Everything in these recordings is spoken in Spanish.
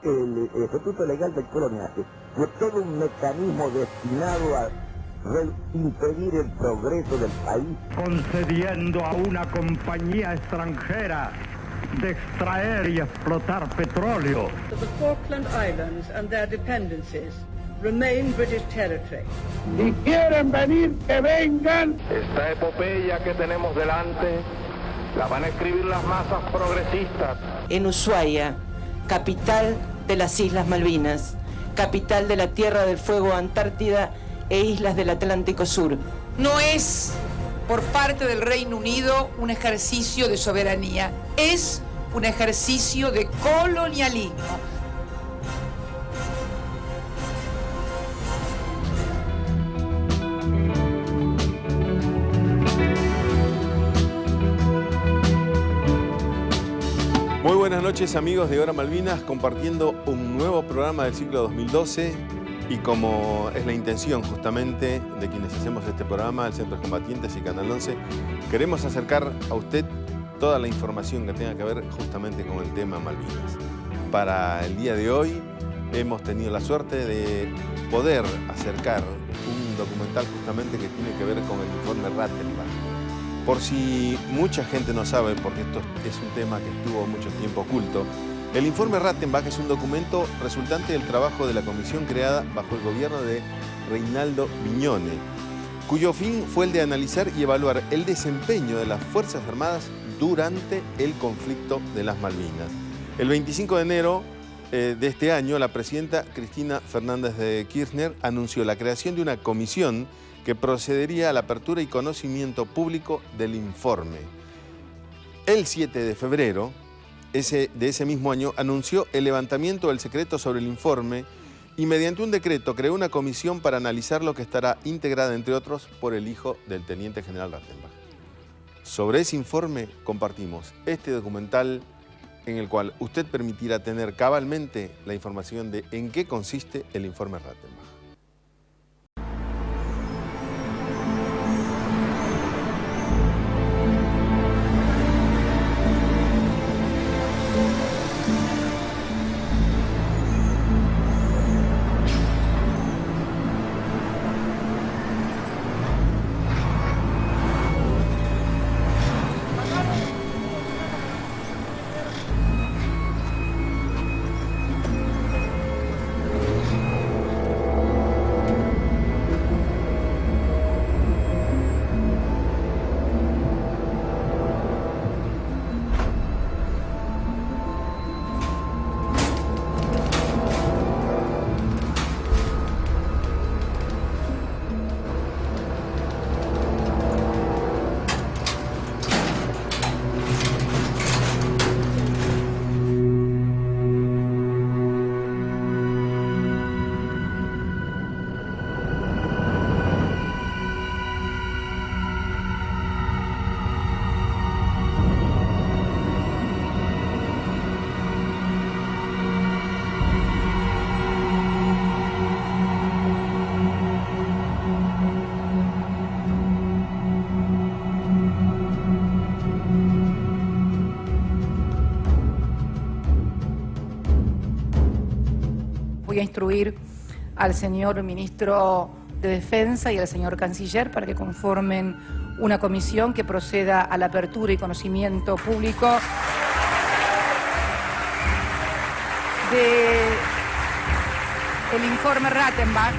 El Estatuto Legal del Coloniaje fue todo un mecanismo destinado a impedir el progreso del país, concediendo a una compañía extranjera de extraer y explotar petróleo. The Falkland Islands and their dependencies remain British territory. Si quieren venir, que vengan. Esta epopeya que tenemos delante la van a escribir las masas progresistas. En Ushuaia, capital de las Islas Malvinas, capital de la Tierra del Fuego, Antártida e islas del Atlántico Sur. No es por parte del Reino Unido un ejercicio de soberanía, es un ejercicio de colonialismo. Muy buenas noches, amigos de Hora Malvinas, compartiendo un nuevo programa del ciclo 2012 y como es la intención justamente de quienes hacemos este programa, el Centro de Combatientes y Canal 11, queremos acercar a usted toda la información que tenga que ver justamente con el tema Malvinas. Para el día de hoy hemos tenido la suerte de poder acercar un documental justamente que tiene que ver con el informe Rattenbach. Por si mucha gente no sabe, porque esto es un tema que estuvo mucho tiempo oculto, el informe Rattenbach es un documento resultante del trabajo de la comisión creada bajo el gobierno de Reinaldo Viñone, cuyo fin fue el de analizar y evaluar el desempeño de las Fuerzas Armadas durante el conflicto de las Malvinas. El 25 de enero de este año, la presidenta Cristina Fernández de Kirchner anunció la creación de una comisión que procedería a la apertura y conocimiento público del informe. El 7 de febrero de ese mismo año anunció el levantamiento del secreto sobre el informe y mediante un decreto creó una comisión para analizarlo que estará integrada, entre otros, por el hijo del teniente general Rattenbach. Sobre ese informe compartimos este documental en el cual usted permitirá tener cabalmente la información de en qué consiste el informe Rattenbach. Voy a instruir al señor ministro de Defensa y al señor canciller para que conformen una comisión que proceda a la apertura y conocimiento público del informe Rattenbach.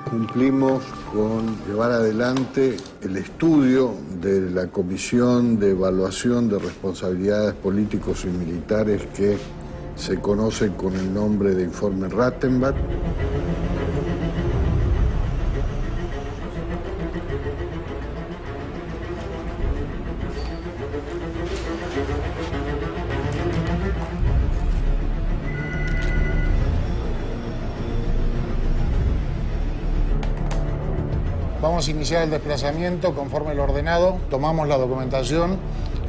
Cumplimos con llevar adelante el estudio de la Comisión de Evaluación de Responsabilidades Políticos y Militares que se conoce con el nombre de Informe Rattenbach. Vamos Vamos a iniciar el desplazamiento conforme lo ordenado, tomamos la documentación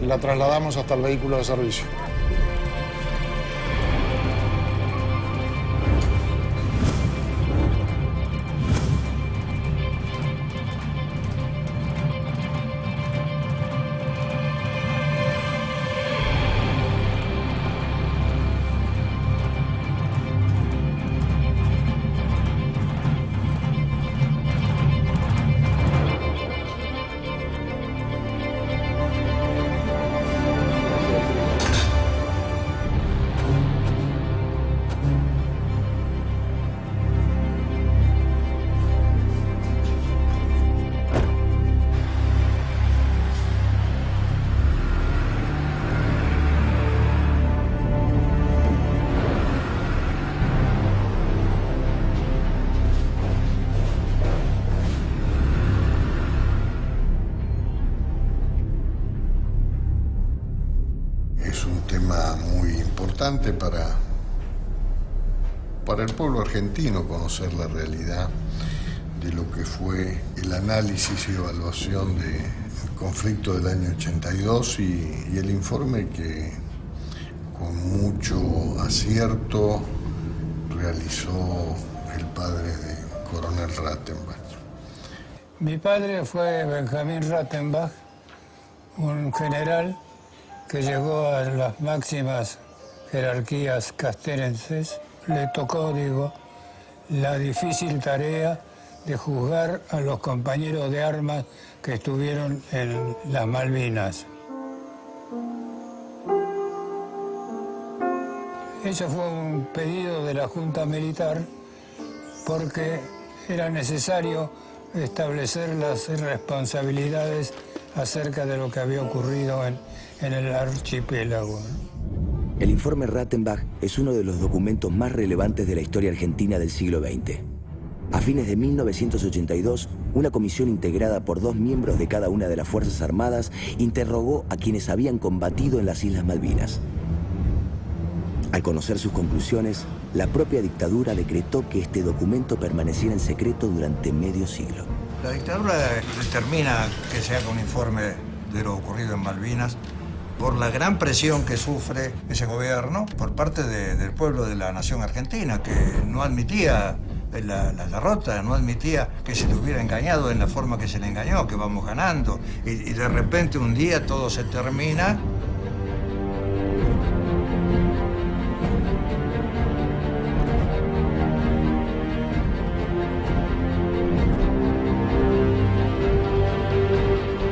y la trasladamos hasta el vehículo de servicio. Para el pueblo argentino conocer la realidad de lo que fue el análisis y evaluación del conflicto del año 82 y el informe que con mucho acierto realizó el padre de Coronel Rattenbach. Mi padre fue Benjamín Rattenbach, un general que llegó a las máximas jerarquías castrenses. Le tocó, la difícil tarea de juzgar a los compañeros de armas que estuvieron en las Malvinas. Ese fue un pedido de la Junta Militar porque era necesario establecer las responsabilidades acerca de lo que había ocurrido en el archipiélago. El informe Rattenbach es uno de los documentos más relevantes de la historia argentina del siglo XX. A fines de 1982, una comisión integrada por 2 miembros de cada una de las Fuerzas Armadas interrogó a quienes habían combatido en las Islas Malvinas. Al conocer sus conclusiones, la propia dictadura decretó que este documento permaneciera en secreto durante medio siglo. La dictadura determina que se haga un informe de lo ocurrido en Malvinas por la gran presión que sufre ese gobierno por parte del pueblo de la nación argentina, que no admitía la derrota, no admitía que se le hubiera engañado en la forma que se le engañó, que vamos ganando, y de repente un día todo se termina.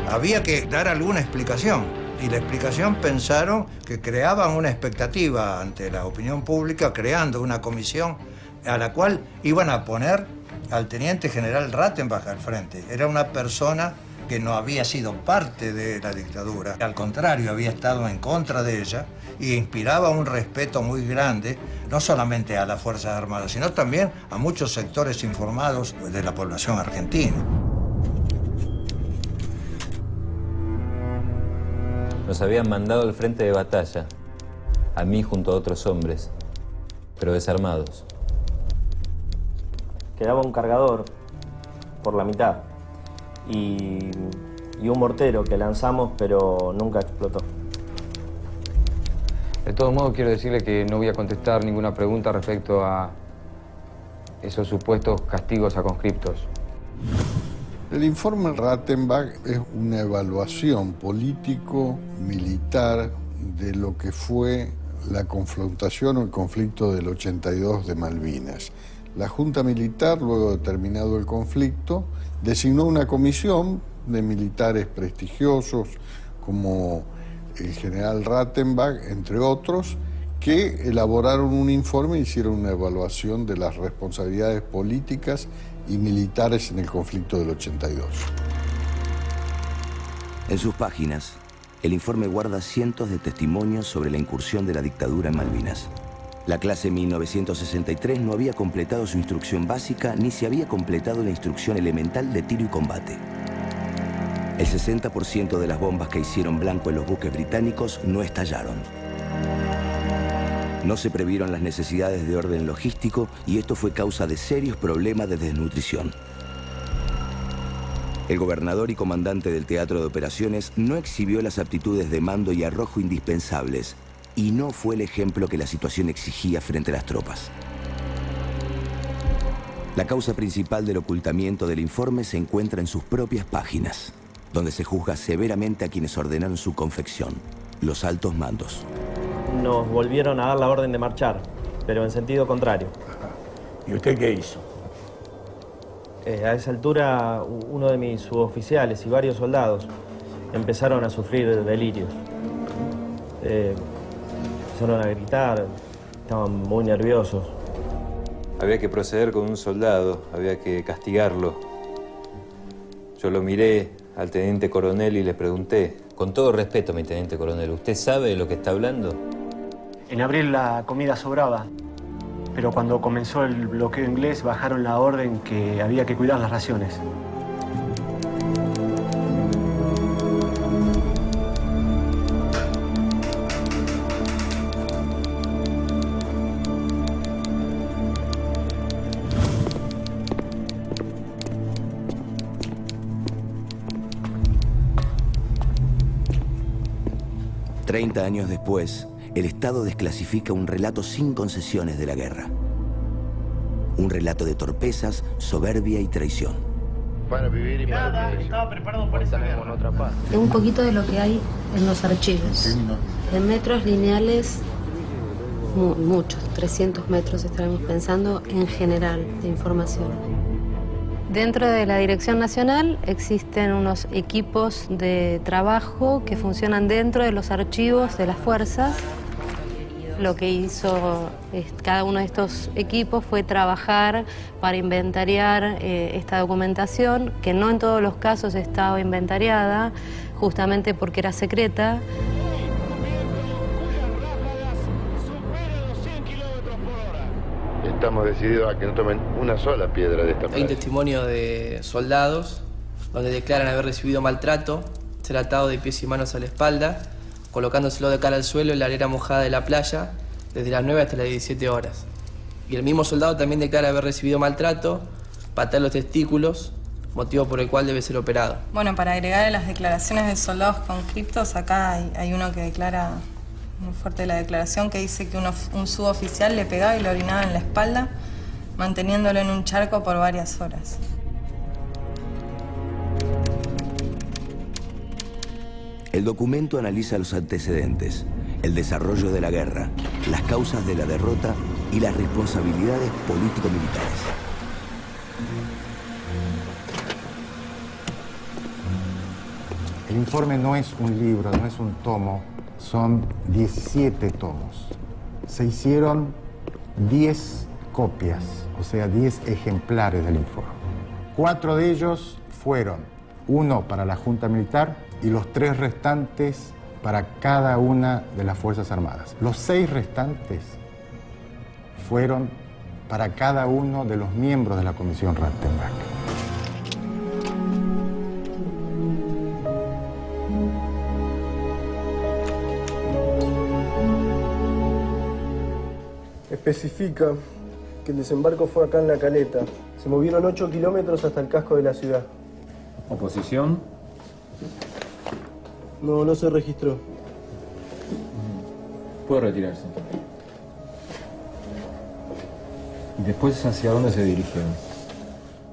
Había que dar alguna explicación. Y la explicación pensaron que creaban una expectativa ante la opinión pública, creando una comisión a la cual iban a poner al teniente general Rattenbach al frente. Era una persona que no había sido parte de la dictadura. Al contrario, había estado en contra de ella y inspiraba un respeto muy grande, no solamente a las Fuerzas Armadas, sino también a muchos sectores informados de la población argentina. Nos habían mandado al frente de batalla, a mí junto a otros hombres, pero desarmados. Quedaba un cargador por la mitad y un mortero que lanzamos pero nunca explotó. De todos modos, quiero decirle que no voy a contestar ninguna pregunta respecto a esos supuestos castigos a conscriptos. El informe Rattenbach es una evaluación político-militar de lo que fue la confrontación o el conflicto del 82 de Malvinas. La Junta Militar, luego de terminado el conflicto, designó una comisión de militares prestigiosos como el general Rattenbach, entre otros, que elaboraron un informe e hicieron una evaluación de las responsabilidades políticas y militares en el conflicto del 82. En sus páginas, el informe guarda cientos de testimonios sobre la incursión de la dictadura en Malvinas. La clase 1963 no había completado su instrucción básica ni se había completado la instrucción elemental de tiro y combate. El 60% de las bombas que hicieron blanco en los buques británicos no estallaron. No se previeron las necesidades de orden logístico y esto fue causa de serios problemas de desnutrición. El gobernador y comandante del Teatro de Operaciones no exhibió las aptitudes de mando y arrojo indispensables y no fue el ejemplo que la situación exigía frente a las tropas. La causa principal del ocultamiento del informe se encuentra en sus propias páginas, donde se juzga severamente a quienes ordenaron su confección, los altos mandos. Nos volvieron a dar la orden de marchar, pero en sentido contrario. ¿Y usted qué hizo? A esa altura, uno de mis suboficiales y varios soldados empezaron a sufrir delirios. Empezaron a gritar, estaban muy nerviosos. Había que proceder con un soldado, había que castigarlo. Yo lo miré al teniente coronel y le pregunté, con todo respeto, mi teniente coronel, ¿usted sabe de lo que está hablando? En abril la comida sobraba, pero cuando comenzó el bloqueo inglés bajaron la orden que había que cuidar las raciones. Treinta años después, el Estado desclasifica un relato sin concesiones de la guerra. Un relato de torpezas, soberbia y traición. Para vivir y para vivir. Estaba preparado para esa guerra. Otra paz. Un poquito de lo que hay en los archivos. En metros lineales, muchos, 300 metros estaremos pensando en general de información. Dentro de la Dirección Nacional existen unos equipos de trabajo que funcionan dentro de los archivos de las fuerzas. Lo que hizo cada uno de estos equipos fue trabajar para inventariar esta documentación, que no en todos los casos estaba inventariada, justamente porque era secreta. Estamos decididos a que no tomen una sola piedra de esta playa. Hay un testimonio de soldados donde declaran haber recibido maltrato, ser atado de pies y manos a la espalda, colocándoselo de cara al suelo en la arena mojada de la playa desde las 9 hasta las 17 horas. Y el mismo soldado también declara haber recibido maltrato, patear los testículos, motivo por el cual debe ser operado. Bueno, para agregar a las declaraciones de soldados conscriptos, acá hay uno que declara muy fuerte la declaración, que dice que un suboficial le pegaba y le orinaba en la espalda, manteniéndolo en un charco por varias horas. El documento analiza los antecedentes, el desarrollo de la guerra, las causas de la derrota y las responsabilidades político-militares. El informe no es un libro, no es un tomo, son 17 tomos. Se hicieron 10 copias, o sea, 10 ejemplares del informe. 4 de ellos fueron, uno para la Junta Militar y los 3 restantes para cada una de las Fuerzas Armadas. Los 6 restantes fueron para cada uno de los miembros de la Comisión Rattenbach. Especifica que el desembarco fue acá en La Caleta. Se movieron 8 kilómetros hasta el casco de la ciudad. ¿Oposición? No se registró. Puede retirarse. ¿Y después hacia dónde se dirigieron?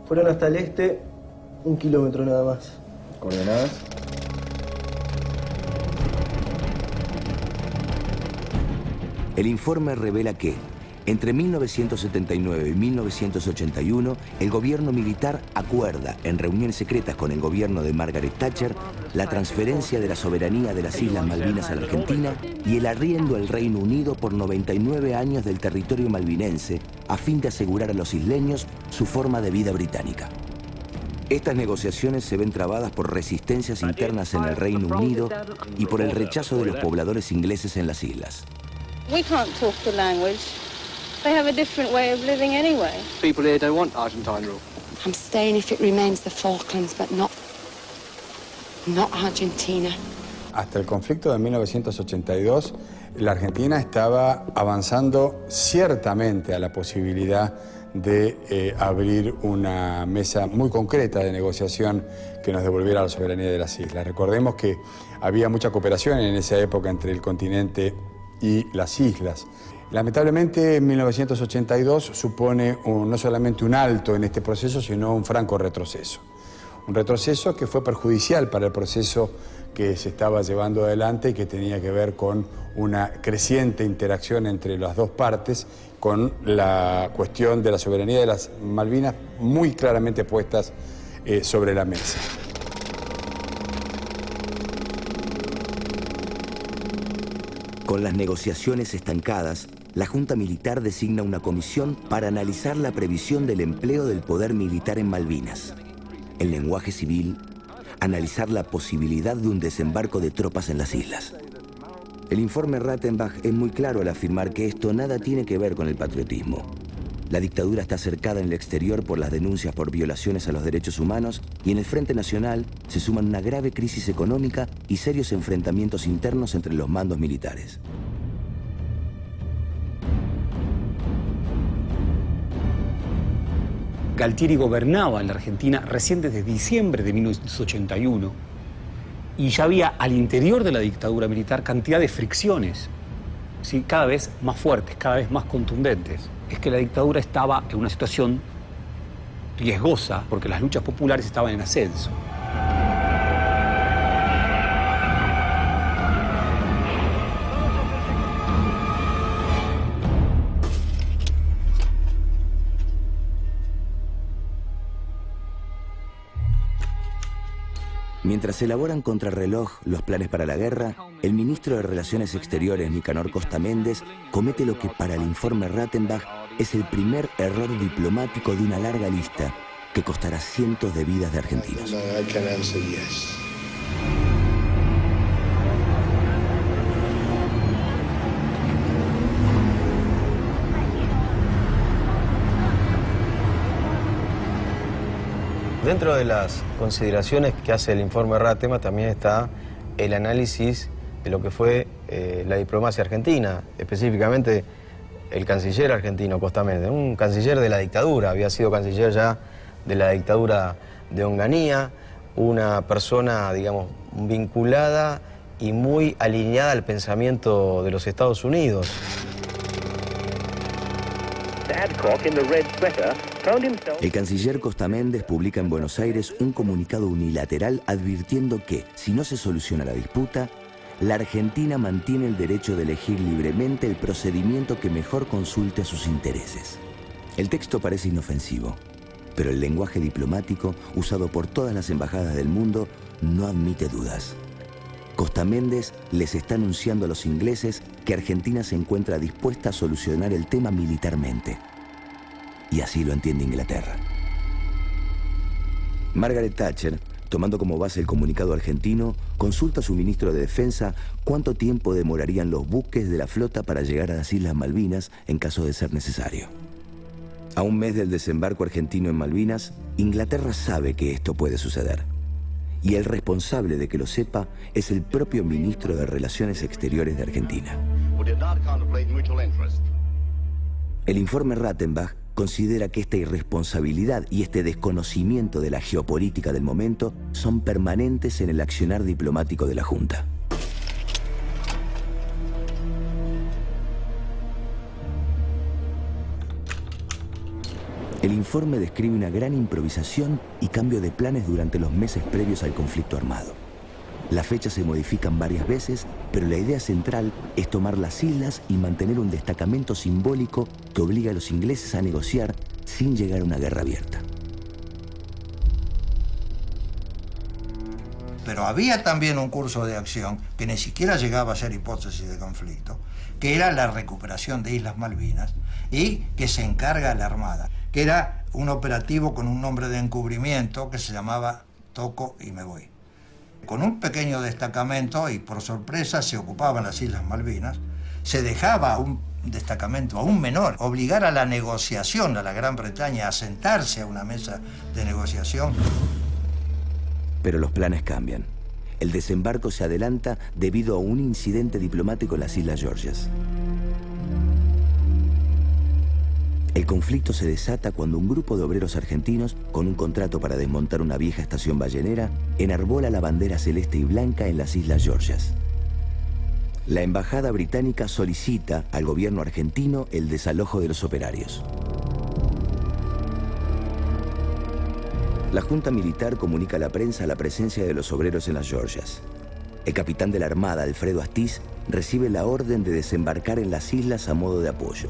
Fueron hasta el este, 1 kilómetro nada más. ¿Coordenadas? El informe revela que, entre 1979 y 1981, el gobierno militar acuerda, en reuniones secretas con el gobierno de Margaret Thatcher, la transferencia de la soberanía de las Islas Malvinas a la Argentina y el arriendo al Reino Unido por 99 años del territorio malvinense, a fin de asegurar a los isleños su forma de vida británica. Estas negociaciones se ven trabadas por resistencias internas en el Reino Unido y por el rechazo de los pobladores ingleses en las islas. We can't talk the language. They have a different way of living anyway. People here don't want Argentine rule. I'm staying if it remains the Falklands, but not Argentina. Hasta el conflicto de 1982, la Argentina estaba avanzando ciertamente a la posibilidad de abrir una mesa muy concreta de negociación que nos devolviera la soberanía de las islas. Recordemos que había mucha cooperación en esa época entre el continente y las islas. Lamentablemente, en 1982 supone no solamente un alto en este proceso, sino un franco retroceso. Un retroceso que fue perjudicial para el proceso que se estaba llevando adelante y que tenía que ver con una creciente interacción entre las dos partes, con la cuestión de la soberanía de las Malvinas muy claramente puestas sobre la mesa. Con las negociaciones estancadas, la Junta Militar designa una comisión para analizar la previsión del empleo del poder militar en Malvinas. En lenguaje civil, analizar la posibilidad de un desembarco de tropas en las islas. El informe Rattenbach es muy claro al afirmar que esto nada tiene que ver con el patriotismo. La dictadura está cercada en el exterior por las denuncias por violaciones a los derechos humanos y en el Frente Nacional se suman una grave crisis económica y serios enfrentamientos internos entre los mandos militares. Galtieri gobernaba en la Argentina recién desde diciembre de 1981 y ya había al interior de la dictadura militar cantidad de fricciones, ¿sí? Cada vez más fuertes, cada vez más contundentes. Es que la dictadura estaba en una situación riesgosa porque las luchas populares estaban en ascenso. Mientras se elaboran contrarreloj los planes para la guerra, el ministro de Relaciones Exteriores, Nicanor Costa Méndez, comete lo que para el informe Rattenbach es el primer error diplomático de una larga lista que costará cientos de vidas de argentinos. Dentro de las consideraciones que hace el informe Rattenbach también está el análisis de lo que fue la diplomacia argentina, específicamente el canciller argentino Costa Méndez, un canciller de la dictadura, había sido canciller ya de la dictadura de Onganía, una persona, digamos, vinculada y muy alineada al pensamiento de los Estados Unidos. El canciller Costa Méndez publica en Buenos Aires un comunicado unilateral advirtiendo que, si no se soluciona la disputa, la Argentina mantiene el derecho de elegir libremente el procedimiento que mejor consulte a sus intereses. El texto parece inofensivo, pero el lenguaje diplomático usado por todas las embajadas del mundo no admite dudas. Costa Méndez les está anunciando a los ingleses que Argentina se encuentra dispuesta a solucionar el tema militarmente. Y así lo entiende Inglaterra. Margaret Thatcher, tomando como base el comunicado argentino, consulta a su ministro de Defensa cuánto tiempo demorarían los buques de la flota para llegar a las Islas Malvinas en caso de ser necesario. A un mes del desembarco argentino en Malvinas, Inglaterra sabe que esto puede suceder. Y el responsable de que lo sepa es el propio ministro de Relaciones Exteriores de Argentina. El informe Rattenbach considera que esta irresponsabilidad y este desconocimiento de la geopolítica del momento son permanentes en el accionar diplomático de la Junta. El informe describe una gran improvisación y cambio de planes durante los meses previos al conflicto armado. Las fechas se modifican varias veces, pero la idea central es tomar las islas y mantener un destacamento simbólico que obliga a los ingleses a negociar sin llegar a una guerra abierta. Pero había también un curso de acción que ni siquiera llegaba a ser hipótesis de conflicto, que era la recuperación de Islas Malvinas y que se encarga la Armada, que era un operativo con un nombre de encubrimiento que se llamaba Toco y me voy. Con un pequeño destacamento y por sorpresa se ocupaban las Islas Malvinas, se dejaba un destacamento aún menor, obligar a la negociación a la Gran Bretaña a sentarse a una mesa de negociación. Pero los planes cambian. El desembarco se adelanta debido a un incidente diplomático en las Islas Georgias. El conflicto se desata cuando un grupo de obreros argentinos, con un contrato para desmontar una vieja estación ballenera, enarbola la bandera celeste y blanca en las Islas Georgias. La embajada británica solicita al gobierno argentino el desalojo de los operarios. La Junta Militar comunica a la prensa la presencia de los obreros en las Georgias. El capitán de la Armada, Alfredo Astiz, recibe la orden de desembarcar en las islas a modo de apoyo.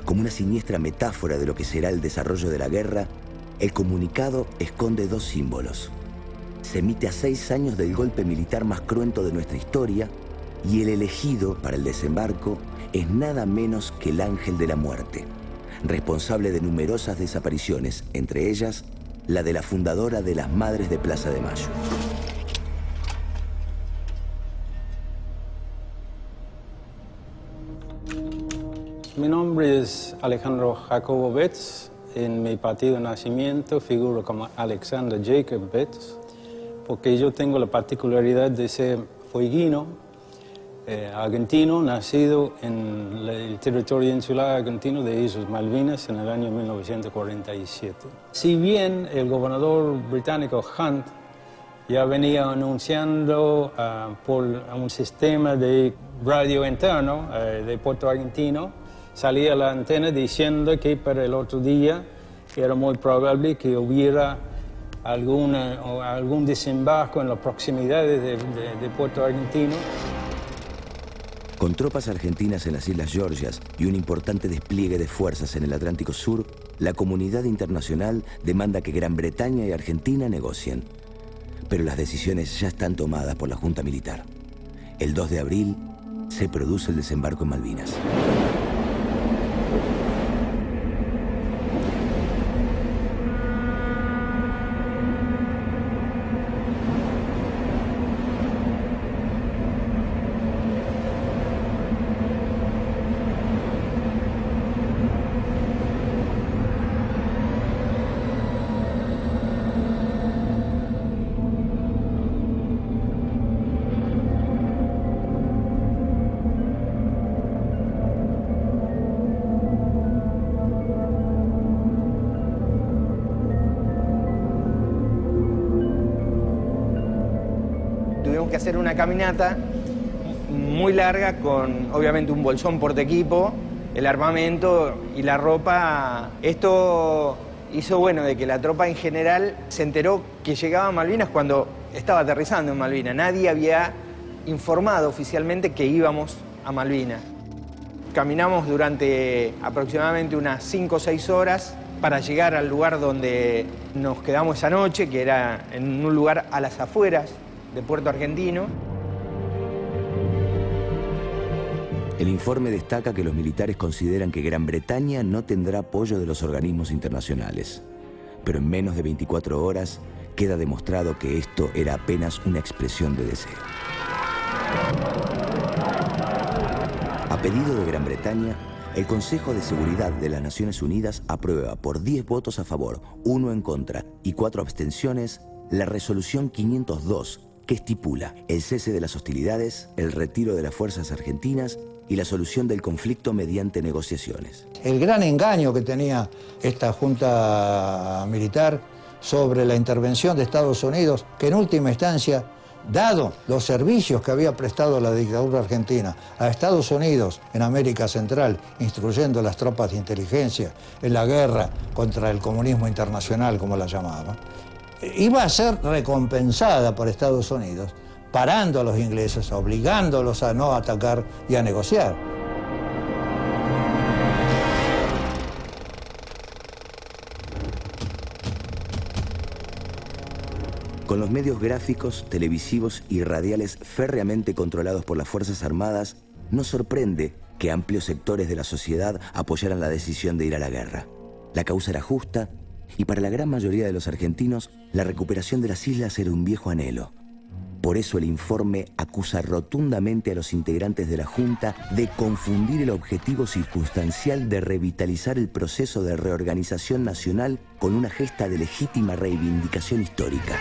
Como una siniestra metáfora de lo que será el desarrollo de la guerra, el comunicado esconde dos símbolos. Se emite a 6 años del golpe militar más cruento de nuestra historia y el elegido para el desembarco es nada menos que el Ángel de la Muerte, responsable de numerosas desapariciones, entre ellas la de la fundadora de las Madres de Plaza de Mayo. Mi nombre es Alejandro Jacobo Betts. En mi partido de nacimiento figuro como Alexander Jacob Betts, porque yo tengo la particularidad de ser fueguino, argentino, nacido en el territorio insular argentino de Islas Malvinas en el año 1947. Si bien el gobernador británico Hunt ya venía anunciando por un sistema de radio interno de Puerto Argentino, salía la antena diciendo que para el otro día era muy probable que hubiera algún desembarco en las proximidades de Puerto Argentino. Con tropas argentinas en las Islas Georgias y un importante despliegue de fuerzas en el Atlántico Sur, la comunidad internacional demanda que Gran Bretaña y Argentina negocien. Pero las decisiones ya están tomadas por la Junta Militar. El 2 de abril se produce el desembarco en Malvinas. Que hacer una caminata muy larga con obviamente un bolsón portaequipo, el armamento y la ropa. Esto hizo de que la tropa en general se enteró que llegaba a Malvinas cuando estaba aterrizando en Malvinas. Nadie había informado oficialmente que íbamos a Malvinas. Caminamos durante aproximadamente unas 5 o 6 horas para llegar al lugar donde nos quedamos esa noche, que era en un lugar a las afueras de Puerto Argentino. El informe destaca que los militares consideran que Gran Bretaña no tendrá apoyo de los organismos internacionales. Pero en menos de 24 horas queda demostrado que esto era apenas una expresión de deseo. A pedido de Gran Bretaña, el Consejo de Seguridad de las Naciones Unidas aprueba por 10 votos a favor, 1 en contra y 4 abstenciones la resolución 502, que estipula el cese de las hostilidades, el retiro de las fuerzas argentinas y la solución del conflicto mediante negociaciones. El gran engaño que tenía esta Junta Militar sobre la intervención de Estados Unidos, que en última instancia, dado los servicios que había prestado la dictadura argentina a Estados Unidos en América Central, instruyendo las tropas de inteligencia en la guerra contra el comunismo internacional, como la llamaban, iba a ser recompensada por Estados Unidos, parando a los ingleses, obligándolos a no atacar y a negociar. Con los medios gráficos, televisivos y radiales férreamente controlados por las Fuerzas Armadas, no sorprende que amplios sectores de la sociedad apoyaran la decisión de ir a la guerra. La causa era justa y para la gran mayoría de los argentinos, la recuperación de las islas era un viejo anhelo. Por eso el informe acusa rotundamente a los integrantes de la Junta de confundir el objetivo circunstancial de revitalizar el proceso de reorganización nacional con una gesta de legítima reivindicación histórica.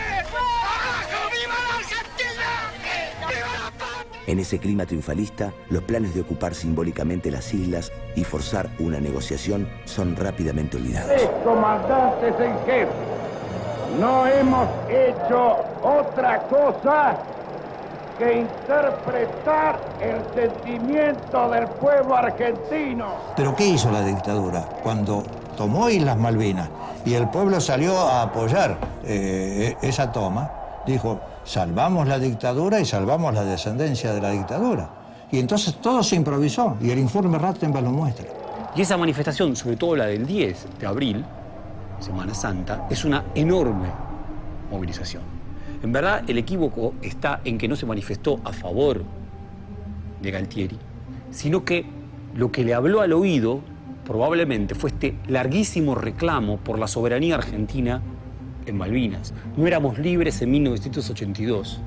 En ese clima triunfalista, los planes de ocupar simbólicamente las islas y forzar una negociación son rápidamente olvidados. Comandantes en jefe, no hemos hecho otra cosa que interpretar el sentimiento del pueblo argentino. ¿Pero qué hizo la dictadura? Cuando tomó Islas Malvinas y el pueblo salió a apoyar esa toma, dijo, salvamos la dictadura y salvamos la descendencia de la dictadura. Y entonces todo se improvisó, y el informe Rattenbach lo muestra. Y esa manifestación, sobre todo la del 10 de abril, Semana Santa, es una enorme movilización. En verdad, el equívoco está en que no se manifestó a favor de Galtieri, sino que lo que le habló al oído probablemente fue este larguísimo reclamo por la soberanía argentina en Malvinas. No éramos libres en 1982,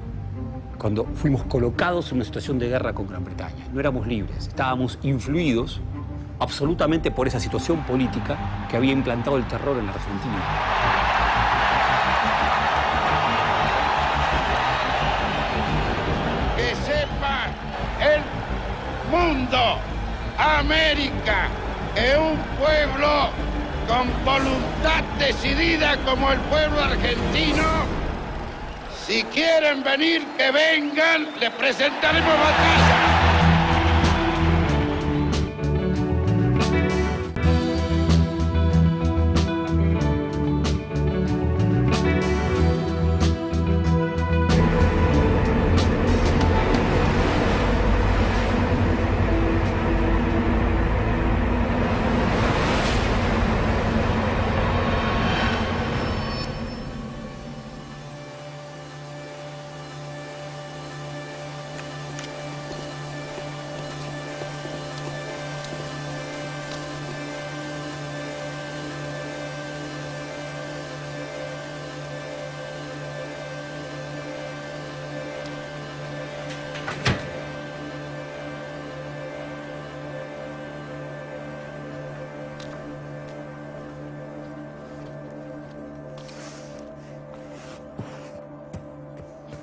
cuando fuimos colocados en una situación de guerra con Gran Bretaña. No éramos libres, estábamos influidos absolutamente por esa situación política que había implantado el terror en la Argentina. Que sepa el mundo, América es un pueblo con voluntad decidida como el pueblo argentino. Si quieren venir, que vengan, les presentaremos batalla.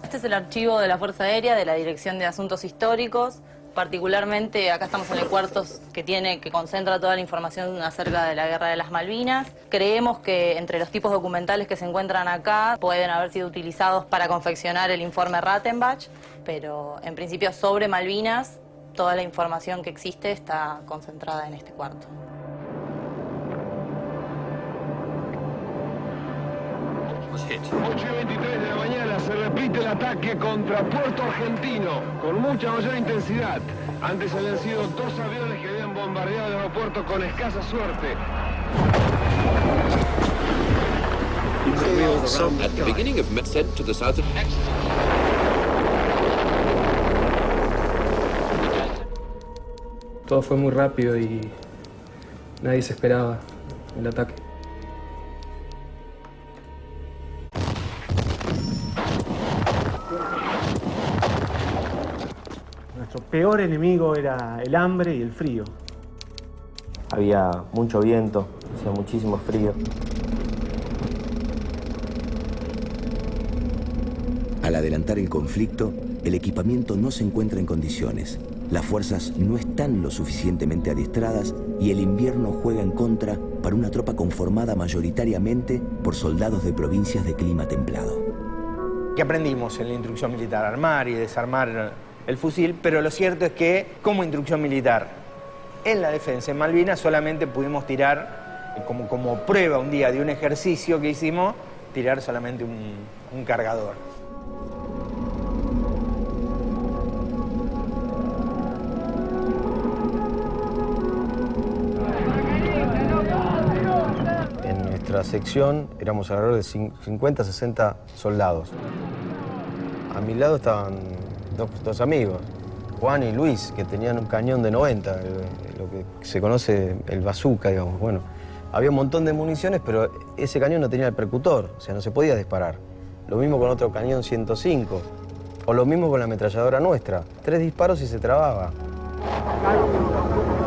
Este es el archivo de la Fuerza Aérea, de la Dirección de Asuntos Históricos. Particularmente, acá estamos en el cuarto que concentra toda la información acerca de la Guerra de las Malvinas. Creemos que entre los tipos documentales que se encuentran acá pueden haber sido utilizados para confeccionar el informe Rattenbach, pero en principio sobre Malvinas, toda la información que existe está concentrada en este cuarto. Sí. 8:23 de la mañana se repite el ataque contra Puerto Argentino con mucha mayor intensidad. Antes habían sido 2 aviones que habían bombardeado el aeropuerto con escasa suerte. At the beginning of Medset to the south of... Todo fue muy rápido y nadie se esperaba el ataque. Nuestro peor enemigo era el hambre y el frío. Había mucho viento, hacía muchísimo frío. Al adelantar el conflicto, el equipamiento no se encuentra en condiciones. Las fuerzas no están lo suficientemente adiestradas y el invierno juega en contra para una tropa conformada mayoritariamente por soldados de provincias de clima templado. ¿Qué aprendimos en la instrucción militar? Armar y desarmar el fusil, pero lo cierto es que como instrucción militar en la defensa en Malvinas solamente pudimos tirar, como prueba un día de un ejercicio que hicimos, tirar solamente un cargador. En nuestra sección éramos alrededor de 50, 60 soldados. A mi lado estaban dos amigos, Juan y Luis, que tenían un cañón de 90, lo que se conoce el bazooka, digamos. Bueno, había un montón de municiones, pero ese cañón no tenía el percutor, o sea, no se podía disparar. Lo mismo con otro cañón 105, o lo mismo con la ametralladora nuestra. 3 disparos y se trababa.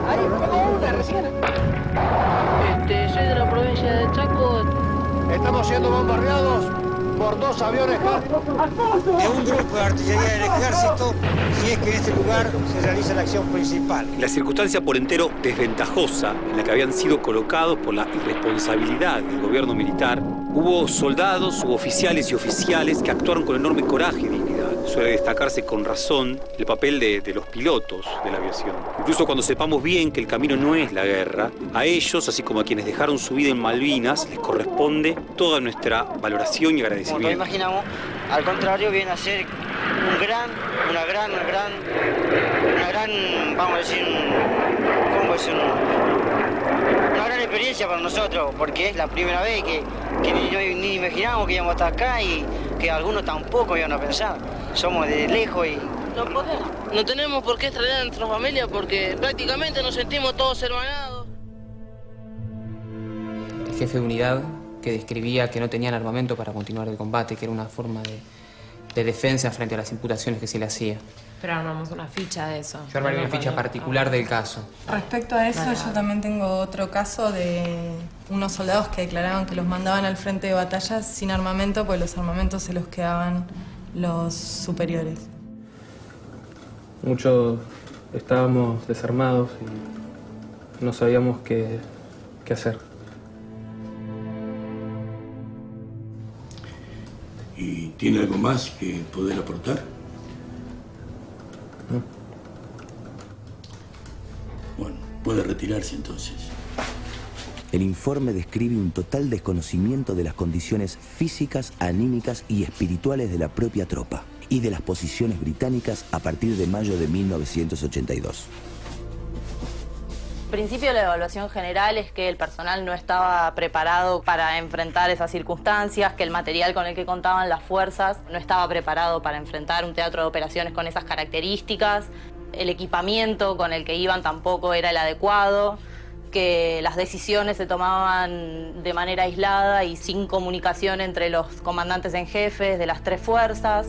Ahí pegó una recién. Soy de la provincia de Chaco. Estamos siendo bombardeados por 2 aviones de un grupo de artillería del ejército, si es que en este lugar se realiza la acción principal. La circunstancia por entero desventajosa en la que habían sido colocados por la irresponsabilidad del gobierno militar, hubo soldados, suboficiales y oficiales que actuaron con enorme coraje y dignidad. Suele destacarse con razón el papel de los pilotos de la aviación. Incluso cuando sepamos bien que el camino no es la guerra, a ellos, así como a quienes dejaron su vida en Malvinas, les corresponde toda nuestra valoración y agradecimiento. Como todos imaginamos, al contrario, viene a ser una gran, vamos a decir, una gran experiencia para nosotros, porque es la primera vez que ni imaginábamos que íbamos a estar acá y que algunos tampoco iban a pensar. Somos de lejos y... No tenemos por qué extrañar a nuestra familia porque prácticamente nos sentimos todos hermanados. El jefe de unidad que describía que no tenían armamento para continuar el combate, que era una forma de defensa frente a las imputaciones que se le hacía. Pero armamos una ficha de eso. Yo armé una ficha particular del caso. Respecto a eso, yo también tengo otro caso de unos soldados que declaraban que los mandaban al frente de batalla sin armamento, pues los armamentos se los quedaban los superiores. Muchos estábamos desarmados y no sabíamos qué hacer. ¿Y tiene algo más que poder aportar? No. Bueno, puede retirarse entonces. El informe describe un total desconocimiento de las condiciones físicas, anímicas y espirituales de la propia tropa y de las posiciones británicas a partir de mayo de 1982. En principio, la evaluación general es que el personal no estaba preparado para enfrentar esas circunstancias, que el material con el que contaban las fuerzas no estaba preparado para enfrentar un teatro de operaciones con esas características, el equipamiento con el que iban tampoco era el adecuado, que las decisiones se tomaban de manera aislada y sin comunicación entre los comandantes en jefes de las tres fuerzas.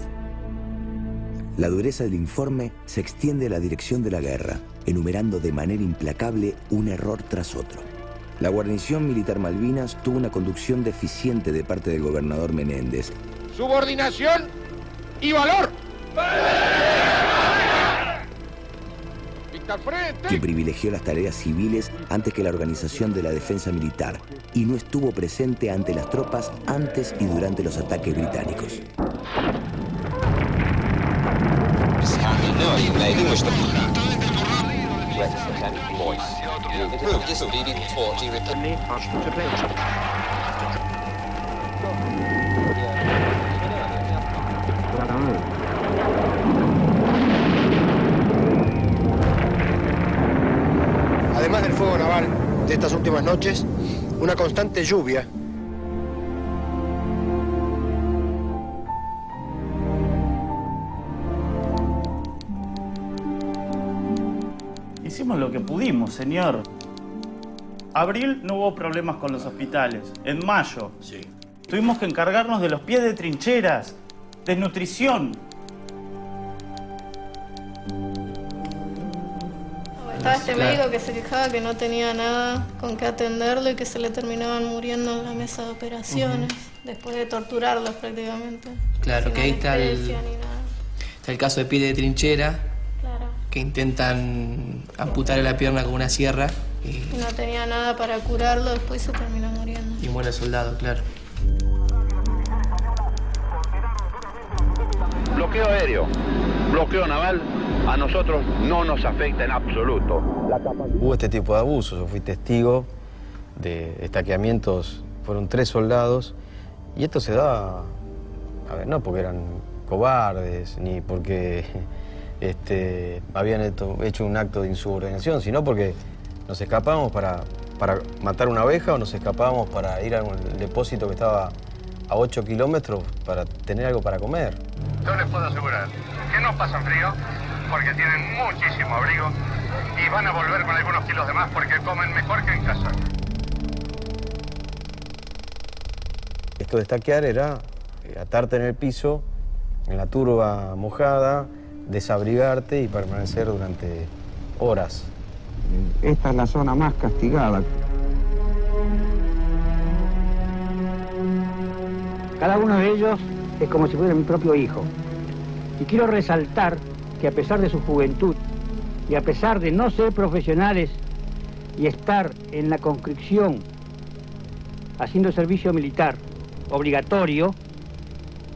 La dureza del informe se extiende a la dirección de la guerra, enumerando de manera implacable un error tras otro. La guarnición militar Malvinas tuvo una conducción deficiente de parte del gobernador Menéndez. Subordinación y valor. Que privilegió las tareas civiles antes que la organización de la defensa militar y no estuvo presente ante las tropas antes y durante los ataques británicos. Además del fuego naval de estas últimas noches, una constante lluvia. Hicimos lo que pudimos, señor. Abril no hubo problemas con los hospitales. En mayo tuvimos que encargarnos de los pies de trincheras, desnutrición. Estaba este médico que se quejaba que no tenía nada con qué atenderlo y que se le terminaban muriendo en la mesa de operaciones, después de torturarlos prácticamente. Claro, que ahí está el caso de pie de trinchera, que intentan amputarle la pierna con una sierra y no tenía nada para curarlo, después se terminó muriendo. Y muere el soldado, claro. Bloqueo aéreo, bloqueo naval, a nosotros no nos afecta en absoluto. Hubo este tipo de abusos, yo fui testigo de estaqueamientos, fueron 3 soldados, y esto se da, a ver, no porque eran cobardes, ni porque habían hecho un acto de insubordinación, sino porque nos escapábamos para matar una abeja o nos escapábamos para ir a un depósito que estaba a 8 kilómetros para tener algo para comer. Yo les puedo asegurar que no pasan frío porque tienen muchísimo abrigo y van a volver con algunos kilos de más porque comen mejor que en casa. Esto de estaquear era atarte en el piso, en la turba mojada, desabrigarte y permanecer durante horas. Esta es la zona más castigada. Cada uno de ellos es como si fuera mi propio hijo. Y quiero resaltar que a pesar de su juventud y a pesar de no ser profesionales y estar en la conscripción haciendo servicio militar obligatorio,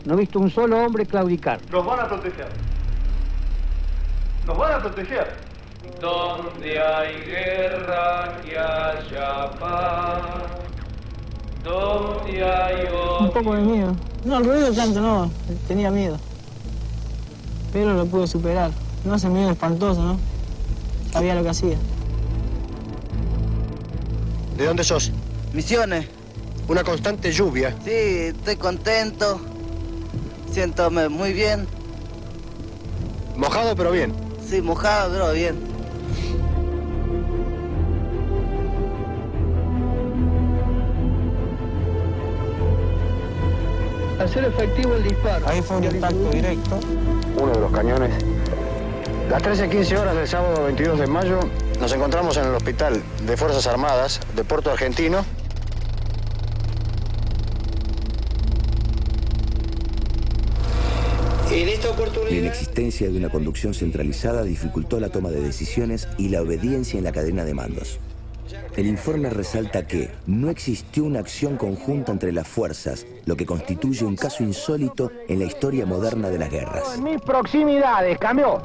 no he visto un solo hombre claudicar. Nos van a proteger. Nos van a proteger. Donde hay guerra, que haya paz. Donde hay un poco de miedo. No, el ruido tanto no, tenía miedo. Pero lo pude superar. No hace miedo espantoso, ¿no? Sabía lo que hacía. ¿De dónde sos? Misiones. Una constante lluvia. Sí, estoy contento. Siéntome muy bien. Mojado pero bien. Sí, mojado pero bien. Hacer efectivo el disparo. Ahí fue un impacto directo. Uno de los cañones. Las 13:15 horas del sábado 22 de mayo nos encontramos en el Hospital de Fuerzas Armadas de Puerto Argentino. En esta oportunidad, la inexistencia de una conducción centralizada dificultó la toma de decisiones y la obediencia en la cadena de mandos. El informe resalta que no existió una acción conjunta entre las fuerzas, lo que constituye un caso insólito en la historia moderna de las guerras. En mis proximidades, cambió.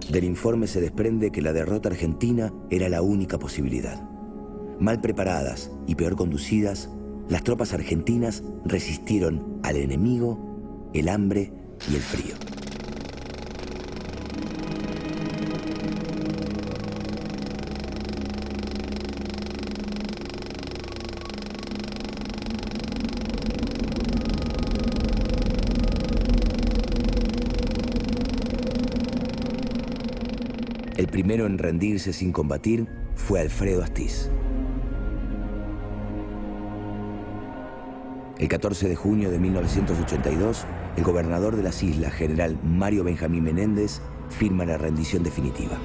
Del informe se desprende que la derrota argentina era la única posibilidad. Mal preparadas y peor conducidas, las tropas argentinas resistieron al enemigo, el hambre y el frío. El primero en rendirse sin combatir fue Alfredo Astiz. El 14 de junio de 1982, el gobernador de las islas, general Mario Benjamín Menéndez, firma la rendición definitiva.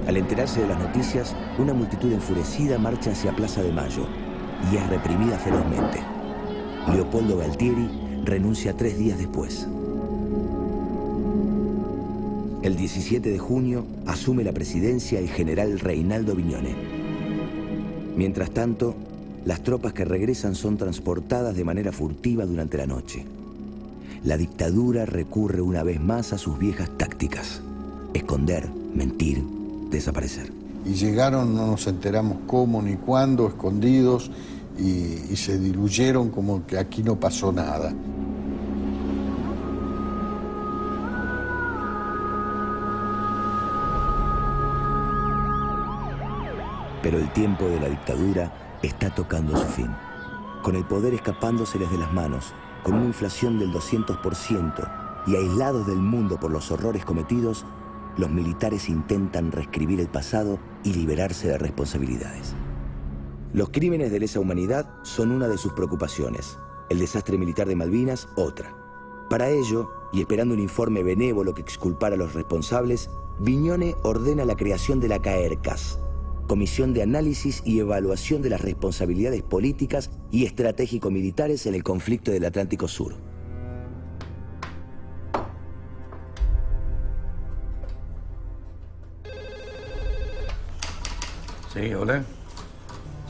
Al enterarse de las noticias, una multitud enfurecida marcha hacia Plaza de Mayo y es reprimida ferozmente. Leopoldo Galtieri renuncia 3 días después. El 17 de junio asume la presidencia el general Reinaldo Viñone. Mientras tanto, las tropas que regresan son transportadas de manera furtiva durante la noche. La dictadura recurre una vez más a sus viejas tácticas: esconder, mentir, desaparecer. Y llegaron, no nos enteramos cómo ni cuándo, escondidos, y se diluyeron como que aquí no pasó nada. Pero el tiempo de la dictadura está tocando su fin. Con el poder escapándoseles de las manos, con una inflación del 200% y aislados del mundo por los horrores cometidos, los militares intentan reescribir el pasado y liberarse de responsabilidades. Los crímenes de lesa humanidad son una de sus preocupaciones, el desastre militar de Malvinas otra. Para ello, y esperando un informe benévolo que exculpara a los responsables, Viñone ordena la creación de la CAERCAS, Comisión de Análisis y Evaluación de las Responsabilidades Políticas y Estratégico-Militares en el conflicto del Atlántico Sur. Sí, hola.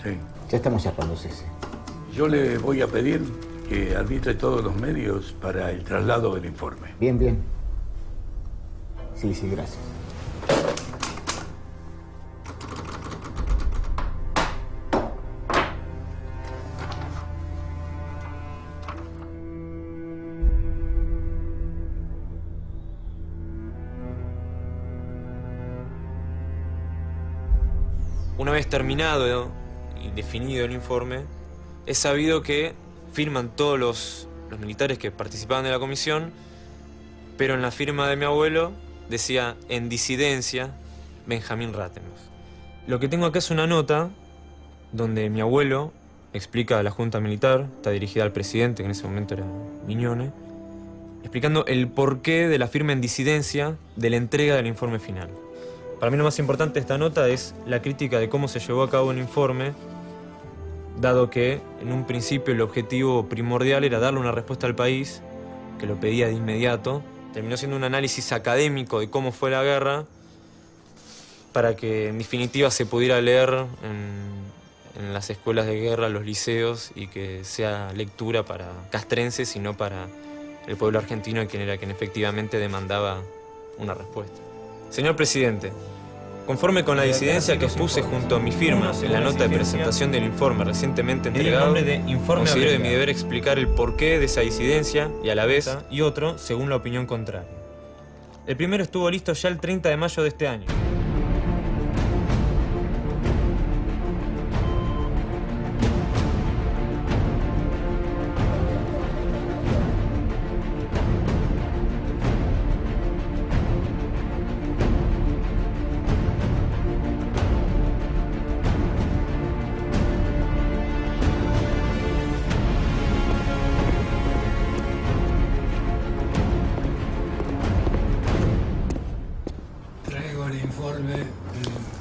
Sí. Ya estamos sacando cese. Yo le voy a pedir que arbitre todos los medios para el traslado del informe. Bien, bien. Sí, gracias. Una vez terminado y definido el informe, es sabido que firman todos los militares que participaban de la comisión, pero en la firma de mi abuelo decía en disidencia Benjamín Rattenbach. Lo que tengo acá es una nota donde mi abuelo explica a la Junta Militar, está dirigida al presidente, que en ese momento era Viñone, explicando el porqué de la firma en disidencia de la entrega del informe final. Para mí lo más importante de esta nota es la crítica de cómo se llevó a cabo el informe, dado que en un principio el objetivo primordial era darle una respuesta al país, que lo pedía de inmediato. Terminó siendo un análisis académico de cómo fue la guerra, para que en definitiva se pudiera leer en las escuelas de guerra, los liceos, y que sea lectura para castrenses y no para el pueblo argentino, quien era quien efectivamente demandaba una respuesta. Señor presidente, conforme con la disidencia que expuse junto a mi firma en la nota de presentación del informe recientemente entregado, considero de mi deber explicar el porqué de esa disidencia y a la vez, y otro, según la opinión contraria. El primero estuvo listo ya el 30 de mayo de este año.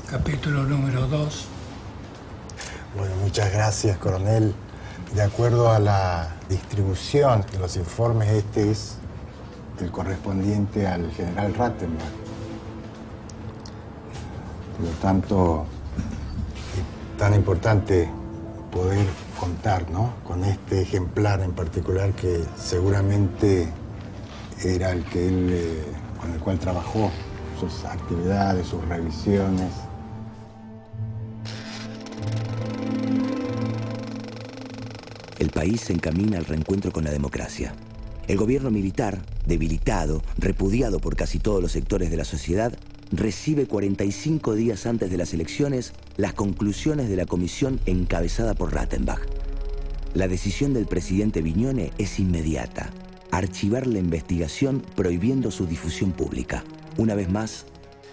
Capítulo número 2. Bueno, muchas gracias, coronel. De acuerdo a la distribución de los informes, este es el correspondiente al general Rattenbach. Por lo tanto, es tan importante poder contar, ¿no?, con este ejemplar en particular, que seguramente era el que él, con el cual trabajó, sus actividades, sus revisiones. El país se encamina al reencuentro con la democracia. El gobierno militar, debilitado, repudiado por casi todos los sectores de la sociedad, recibe 45 días antes de las elecciones las conclusiones de la comisión encabezada por Rattenbach. La decisión del presidente Viñone es inmediata: archivar la investigación prohibiendo su difusión pública. Una vez más,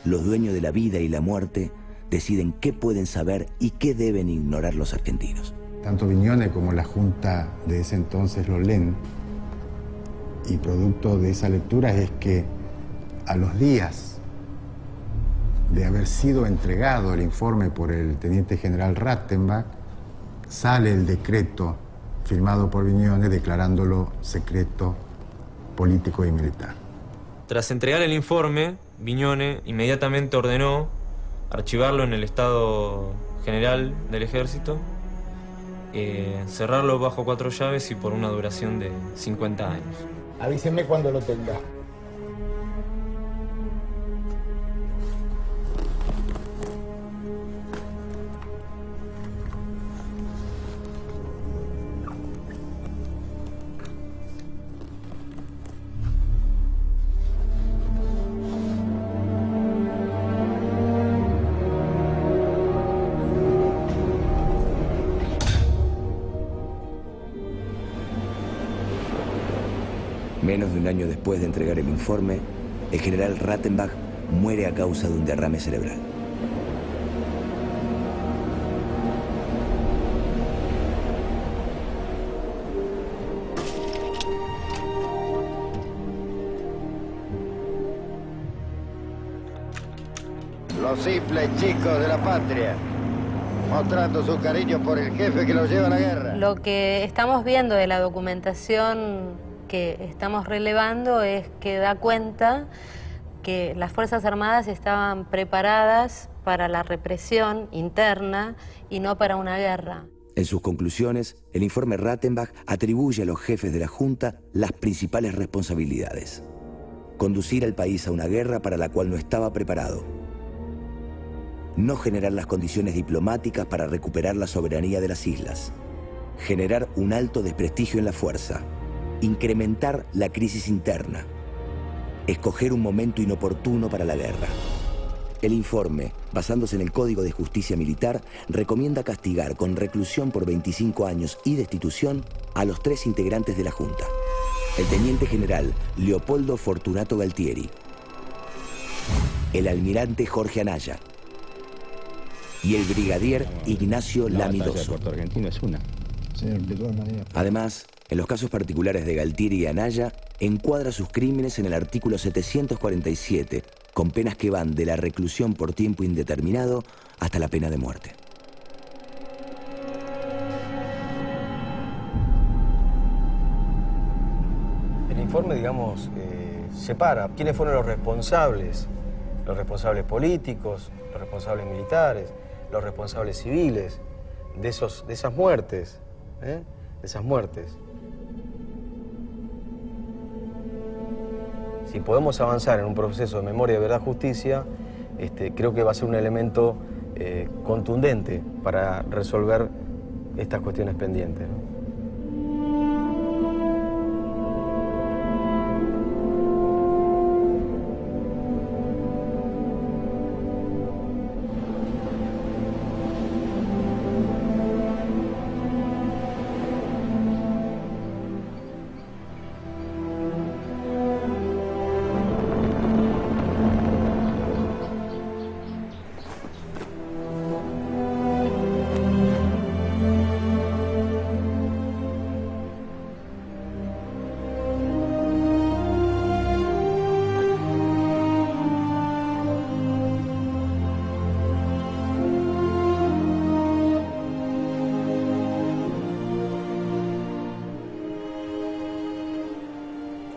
los dueños de la vida y la muerte deciden qué pueden saber y qué deben ignorar los argentinos. Tanto Viñone como la Junta de ese entonces lo leen, y producto de esa lectura es que a los días de haber sido entregado el informe por el teniente general Rattenbach, sale el decreto firmado por Viñone declarándolo secreto político y militar. Tras entregar el informe, Viñone inmediatamente ordenó archivarlo en el Estado General del Ejército, cerrarlo bajo 4 llaves y por una duración de 50 años. Avíseme cuando lo tenga. Menos de un año después de entregar el informe, el general Rattenbach muere a causa de un derrame cerebral. Los simples chicos de la patria, mostrando su cariño por el jefe que los lleva a la guerra. Lo que estamos viendo de la documentación que estamos relevando es que da cuenta que las Fuerzas Armadas estaban preparadas para la represión interna y no para una guerra. En sus conclusiones, el informe Rattenbach atribuye a los jefes de la Junta las principales responsabilidades. Conducir al país a una guerra para la cual no estaba preparado. No generar las condiciones diplomáticas para recuperar la soberanía de las islas. Generar un alto desprestigio en la fuerza. Incrementar la crisis interna. Escoger un momento inoportuno para la guerra. El informe, basándose en el Código de Justicia Militar, recomienda castigar con reclusión por 25 años y destitución a los 3 integrantes de la Junta. El teniente general Leopoldo Fortunato Galtieri, el almirante Jorge Anaya y el brigadier Ignacio Lamidoso. Puerto Argentino es una. Sí, de todas maneras. Además, en los casos particulares de Galtieri y Anaya, encuadra sus crímenes en el artículo 747, con penas que van de la reclusión por tiempo indeterminado hasta la pena de muerte. El informe, digamos, separa quiénes fueron los responsables políticos, los responsables militares, los responsables civiles de esas muertes, de esas muertes. Si podemos avanzar en un proceso de memoria, de verdad, justicia, creo que va a ser un elemento contundente para resolver estas cuestiones pendientes, ¿no?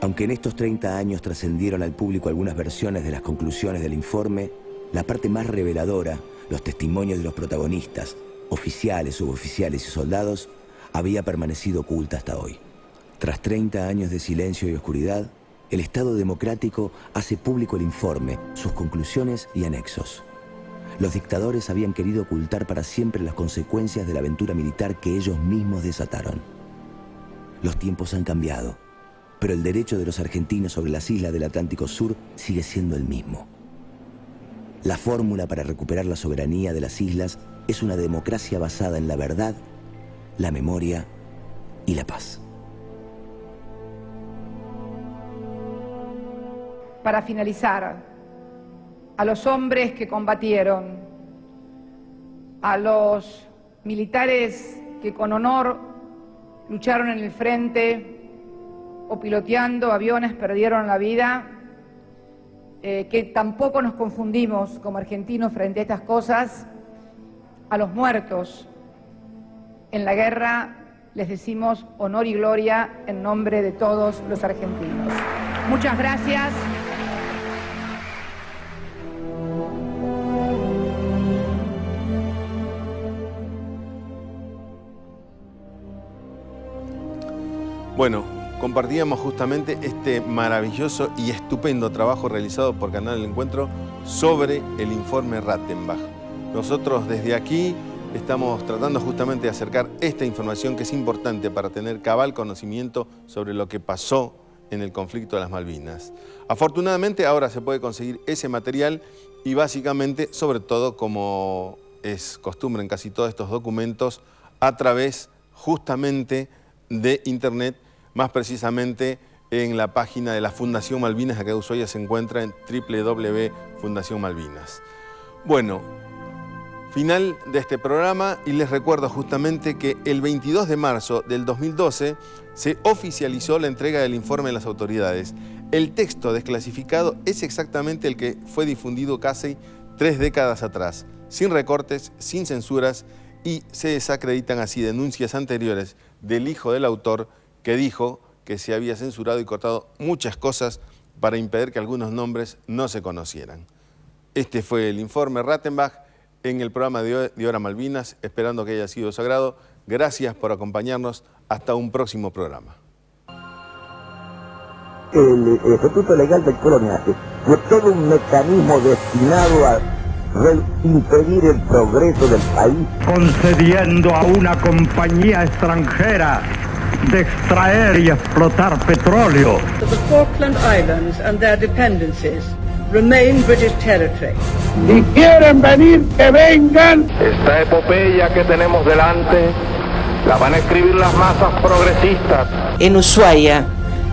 Aunque en estos 30 años trascendieron al público algunas versiones de las conclusiones del informe, la parte más reveladora, los testimonios de los protagonistas, oficiales, suboficiales y soldados, había permanecido oculta hasta hoy. Tras 30 años de silencio y oscuridad, el Estado democrático hace público el informe, sus conclusiones y anexos. Los dictadores habían querido ocultar para siempre las consecuencias de la aventura militar que ellos mismos desataron. Los tiempos han cambiado, pero el derecho de los argentinos sobre las islas del Atlántico Sur sigue siendo el mismo. La fórmula para recuperar la soberanía de las islas es una democracia basada en la verdad, la memoria y la paz. Para finalizar, a los hombres que combatieron, a los militares que con honor lucharon en el frente o piloteando aviones perdieron la vida, que tampoco nos confundimos como argentinos frente a estas cosas. A los muertos en la guerra les decimos honor y gloria en nombre de todos los argentinos. Muchas gracias. Bueno, compartíamos justamente este maravilloso y estupendo trabajo realizado por Canal del Encuentro sobre el informe Rattenbach. Nosotros desde aquí estamos tratando justamente de acercar esta información que es importante para tener cabal conocimiento sobre lo que pasó en el conflicto de las Malvinas. Afortunadamente ahora se puede conseguir ese material y básicamente, sobre todo como es costumbre en casi todos estos documentos, a través justamente de Internet, más precisamente en la página de la Fundación Malvinas, acá de Ushuaia se encuentra en www.fundacionmalvinas. Bueno, final de este programa y les recuerdo justamente que el 22 de marzo del 2012 se oficializó la entrega del informe de las autoridades. El texto desclasificado es exactamente el que fue difundido casi 3 décadas atrás, sin recortes, sin censuras, y se desacreditan así denuncias anteriores del hijo del autor que dijo que se había censurado y cortado muchas cosas para impedir que algunos nombres no se conocieran. Este fue el informe Rattenbach en el programa de Hora Malvinas, esperando que haya sido de su agrado. Gracias por acompañarnos. Hasta un próximo programa. El Estatuto Legal del Coloniaje fue todo un mecanismo destinado a impedir el progreso del país, concediendo a una compañía extranjera de extraer y explotar petróleo. The Falkland Islands and their dependencies remain British territory. Si quieren venir, que vengan. Esta epopeya que tenemos delante la van a escribir las masas progresistas. En Ushuaia,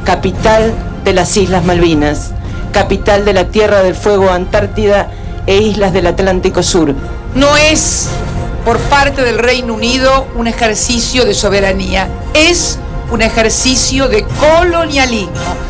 capital de las Islas Malvinas, capital de la Tierra del Fuego, Antártida e islas del Atlántico Sur. No es por parte del Reino Unido un ejercicio de soberanía, es un ejercicio de colonialismo.